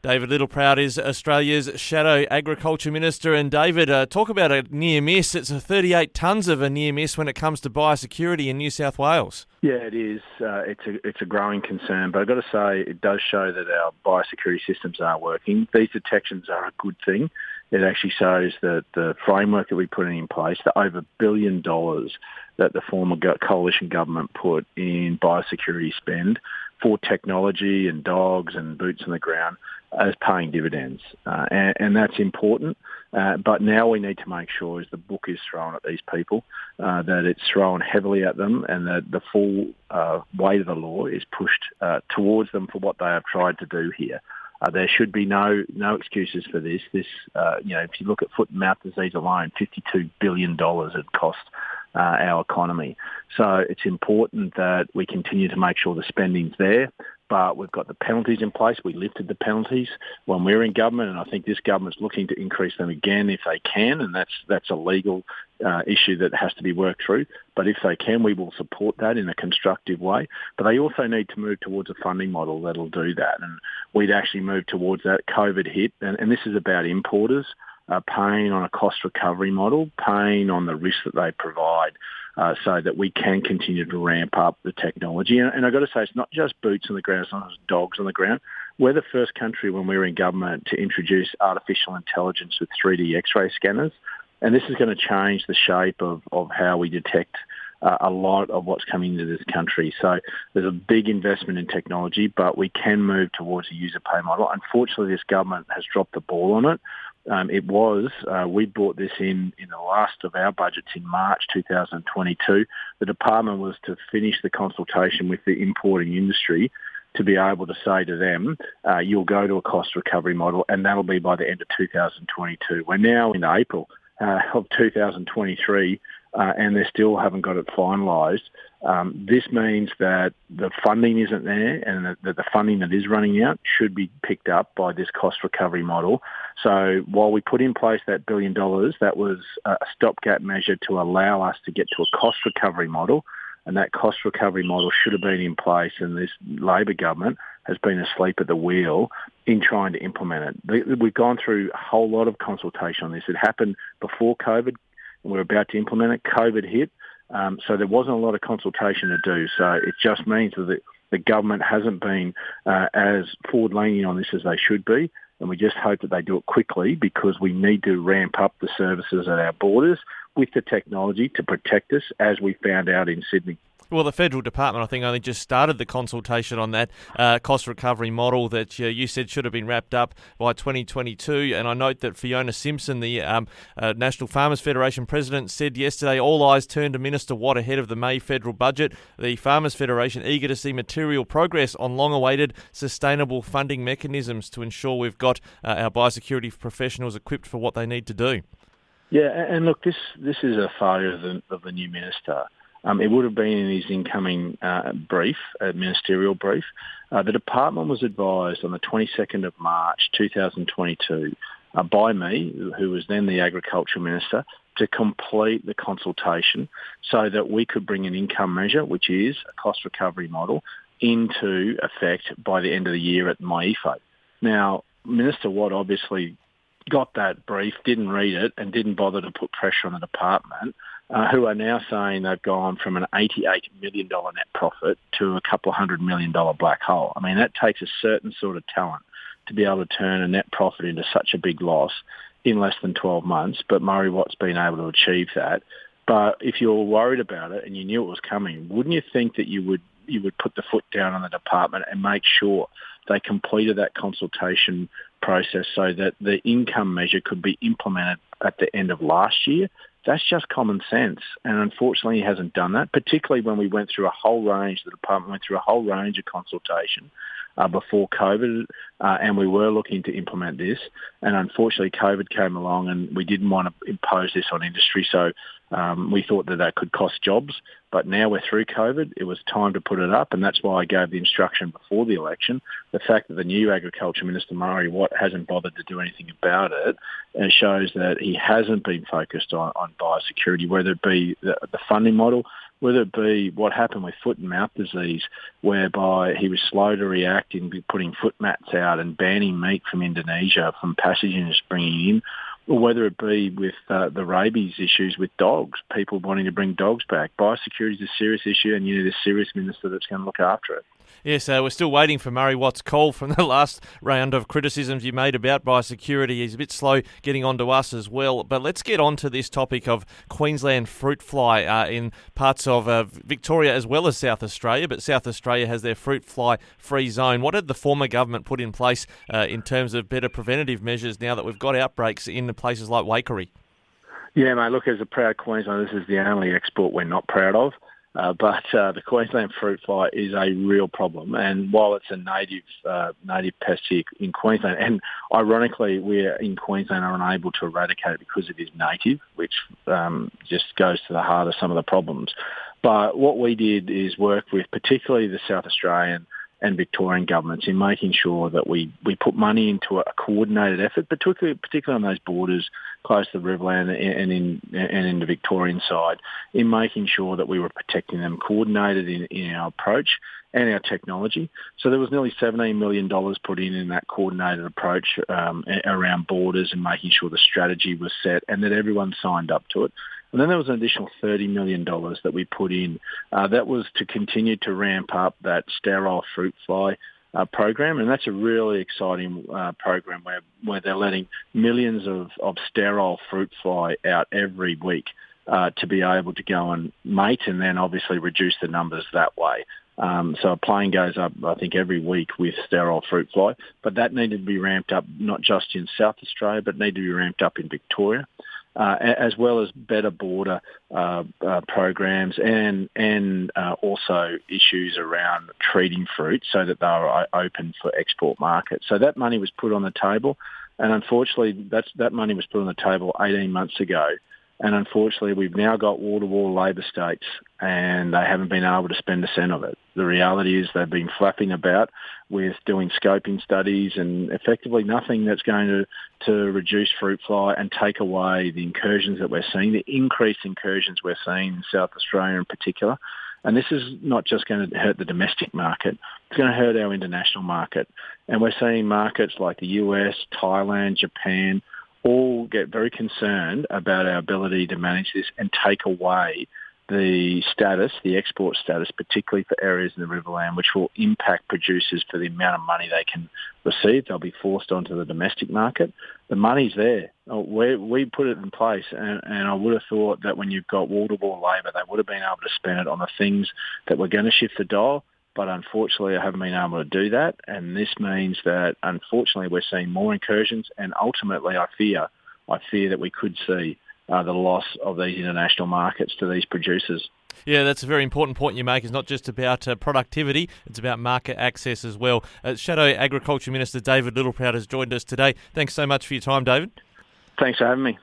David Littleproud is Australia's Shadow Agriculture Minister. And David, talk about a near miss. It's a 38 tonnes of a near miss when it comes to biosecurity in New South Wales. Yeah, it is. It's a growing concern, but I've got to say it does show that our biosecurity systems are working. These detections are a good thing. It actually shows that the framework that we put in place, the over $1 billion that the former coalition government put in biosecurity spend for technology and dogs and boots on the ground, is paying dividends. And that's important. But now we need to make sure as the book is thrown at these people, that it's thrown heavily at them and that the full weight of the law is pushed towards them for what they have tried to do here. There should be no excuses for this. If you look at foot and mouth disease alone, $52 billion it cost our economy. So it's important that we continue to make sure the spending's there, but we've got the penalties in place. We lifted the penalties when we were in government, and I think this government's looking to increase them again if they can, and that's a legal issue that has to be worked through. But if they can, we will support that in a constructive way. But they also need to move towards a funding model that'll do that, and we'd actually move towards that. COVID hit, and this is about importers paying on a cost recovery model, paying on the risk that they provide, so that we can continue to ramp up the technology. And I've got to say, it's not just boots on the ground, it's not just dogs on the ground. We're the first country when we were in government to introduce artificial intelligence with 3D X-ray scanners. And this is going to change the shape of how we detect a lot of what's coming into this country. So there's a big investment in technology, but we can move towards a user pay model. Unfortunately, this government has dropped the ball on it. We brought this in the last of our budgets in March 2022. The department was to finish the consultation with the importing industry to be able to say to them, you'll go to a cost recovery model, and that'll be by the end of 2022. We're now in April of 2023, and they still haven't got it finalised. This means that the funding isn't there, and that the funding that is running out should be picked up by this cost recovery model. So while we put in place that $1 billion, that was a stopgap measure to allow us to get to a cost recovery model, and that cost recovery model should have been in place, and this Labor government has been asleep at the wheel in trying to implement it. We've gone through a whole lot of consultation on this. It happened before COVID, and we're about to implement it. COVID hit, so there wasn't a lot of consultation to do. So it just means that the government hasn't been as forward-leaning on this as they should be, and we just hope that they do it quickly, because we need to ramp up the services at our borders with the technology to protect us, as we found out in Sydney. Well, the federal department, I think, only just started the consultation on that cost recovery model that you said should have been wrapped up by 2022. And I note that Fiona Simpson, the National Farmers Federation president, said yesterday all eyes turned to Minister Watt ahead of the May federal budget. The Farmers Federation eager to see material progress on long-awaited sustainable funding mechanisms to ensure we've got our biosecurity professionals equipped for what they need to do. Yeah, and look, this is a failure of the new minister. It would have been in his incoming ministerial brief. The department was advised on the 22nd of March 2022 by me, who was then the Agriculture Minister, to complete the consultation so that we could bring an income measure, which is a cost recovery model, into effect by the end of the year at MyEFO. Now, Minister Watt obviously got that brief, didn't read it, and didn't bother to put pressure on the department, who are now saying they've gone from an $88 million net profit to a couple of $100 million black hole. I mean, that takes a certain sort of talent to be able to turn a net profit into such a big loss in less than 12 months, but Murray Watt's been able to achieve that. But if you were worried about it and you knew it was coming, wouldn't you think that you would put the foot down on the department and make sure they completed that consultation process so that the income measure could be implemented at the end of last year? That's just common sense. And unfortunately, he hasn't done that, particularly when we went through the department went through a whole range of consultation before COVID, and we were looking to implement this. And unfortunately, COVID came along and we didn't want to impose this on industry. So we thought that could cost jobs. But now we're through COVID. It was time to put it up. And that's why I gave the instruction before the election. The fact that the new Agriculture Minister, Murray Watt, hasn't bothered to do anything about it, and shows that he hasn't been focused on biosecurity, whether it be the funding model, whether it be what happened with foot and mouth disease, whereby he was slow to react in putting foot mats out and banning meat from Indonesia from passengers bringing in, or whether it be with the rabies issues with dogs, people wanting to bring dogs back. Biosecurity is a serious issue, and you need a serious minister that's going to look after it. Yes, we're still waiting for Murray Watt's call from the last round of criticisms you made about biosecurity. He's a bit slow getting on to us as well. But let's get on to this topic of Queensland fruit fly in parts of Victoria as well as South Australia. But South Australia has their fruit fly free zone. What did the former government put in place in terms of better preventative measures now that we've got outbreaks in places like Waikerie? Yeah, mate, look, as a proud Queenslander, this is the only export we're not proud of. But the Queensland fruit fly is a real problem, and while it's a native pest here in Queensland, and ironically we in Queensland are unable to eradicate it because it is native, which just goes to the heart of some of the problems. But what we did is work with particularly the South Australian and Victorian governments in making sure that we put money into a coordinated effort, particularly on those borders close to the Riverland and in the Victorian side, in making sure that we were protecting them, coordinated in our approach and our technology. So there was nearly $17 million put in that coordinated approach around borders and making sure the strategy was set and that everyone signed up to it. And then there was an additional $30 million that we put in. That was to continue to ramp up that sterile fruit fly program. And that's a really exciting program where they're letting millions of sterile fruit fly out every week to be able to go and mate and then obviously reduce the numbers that way. So a plane goes up, I think, every week with sterile fruit fly. But that needed to be ramped up not just in South Australia, but needed to be ramped up in Victoria. As well as better border programs and also issues around treating fruit so that they are open for export markets. So that money was put on the table, and unfortunately that money was put on the table 18 months ago. And unfortunately, we've now got wall-to-wall Labor states, and they haven't been able to spend a cent of it. The reality is they've been flapping about with doing scoping studies and effectively nothing that's going to reduce fruit fly and take away the incursions that we're seeing, the increased incursions we're seeing in South Australia in particular. And this is not just going to hurt the domestic market, it's going to hurt our international market. And we're seeing markets like the US, Thailand, Japan, all get very concerned about our ability to manage this and take away the export status, particularly for areas in the Riverland, which will impact producers for the amount of money they can receive. They'll be forced onto the domestic market. The money's there. We put it in place, and I would have thought that when you've got wall-to-wall labour, they would have been able to spend it on the things that were going to shift the dial. But unfortunately, I haven't been able to do that. And this means that, unfortunately, we're seeing more incursions. And ultimately, I fear that we could see the loss of these international markets to these producers. Yeah, that's a very important point you make. It's not just about productivity, it's about market access as well. Shadow Agriculture Minister David Littleproud has joined us today. Thanks so much for your time, David. Thanks for having me.